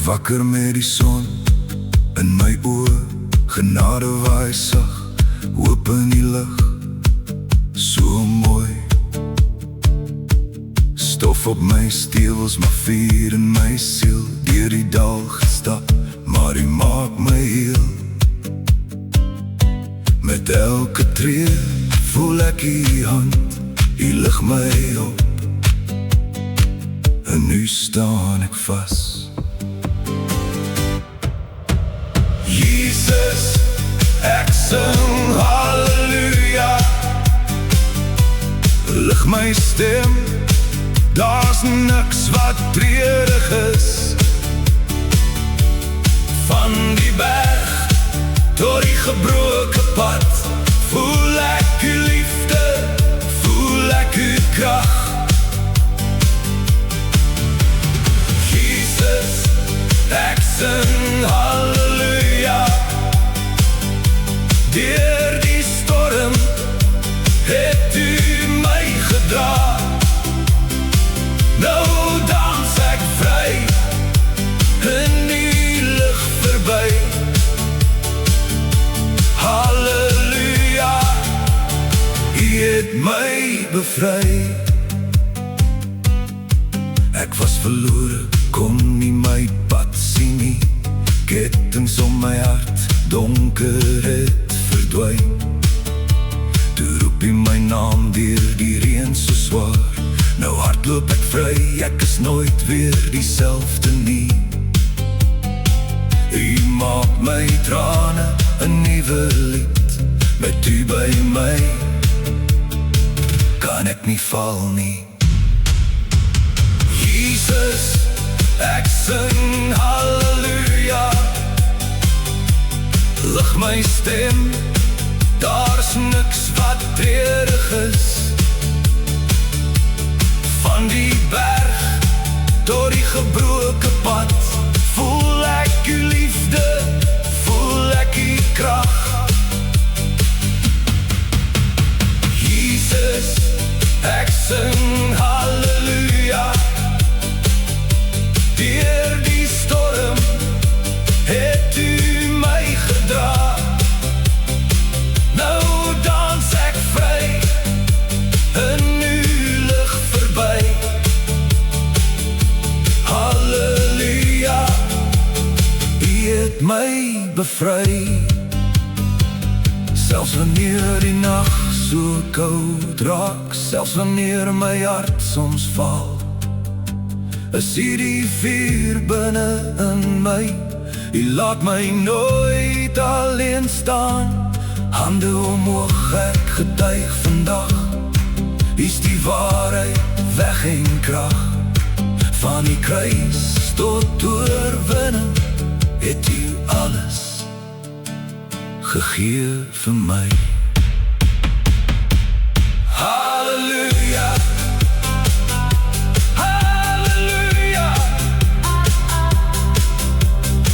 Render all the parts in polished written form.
wakker met die son in my oë, genade waai sag, hoop in die lig, so mooi. Stof op my steels, maar vuur in my siel, deur die dal gestap, maar U maak my heel. Met elke tree voel ek U hand, U lig my op, en nu staan ek vas. Jesus, ek sing halleluja, lig my stem, daar's niks wat treurig is. Van die berg tot die gebroke pad, voel ek U liefde, voel ek U krag. Jesus, ek sing halleluja, deur die storm het U my gedra. Nou dans ek vry, in U lig verby. Halleluja, U het my bevry. Ek was verlore, kon nie my pad sien nie, kettings om my hart, donker het verdwyn. Toe roep U my naam deur die reën so swaar, nou hardloop ek vry, ek is nooit weer dieselfde nie. U maak my trane 'n nuwe lied, met U by my, kan ek nie val nie. Jesus, ek sing halleluja, lig my stem, daar's niks wat treurig is. Van die berg tot die gebroke pad, voel ek U liefde, voel ek U krag. Jesus, ek sing halleluja, deur die storm het U my gedra. Nou dans ek vry, in U lig verby. Halleluja, U het my bevry. Selfs wanneer die nag so koud raak, selfs wanneer my hart soms val, is U die vuur binne in my. U laat my nooit alleen staan, hande omhoog, ek getuig vandag. U is die waarheid, weg en krag. Van die kruis tot oorwinning, het U alles gegee vir my. Halleluja, halleluja,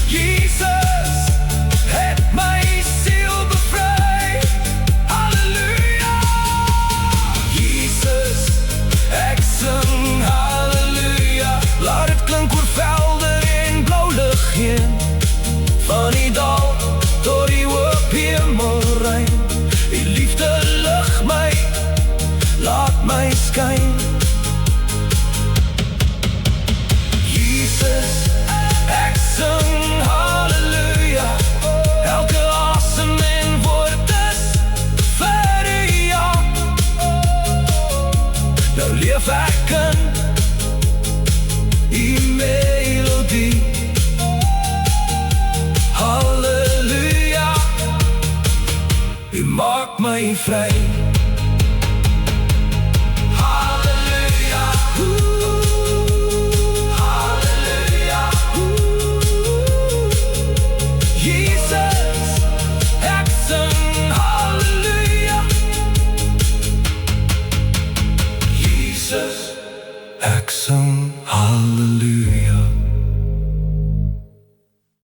Jesus het my siel bevry. Halleluja, Jesus, ek sing halleluja, laat het klink oor velde en blauw lig heen, van die dal tot die hoop hemelruim. U liefde lig my, laat my skyn. Jesus, ek sing halleluja, elke asem en woord is vir U, ja. Nou leef ek in U melodie. Halleluja, U maak my vry.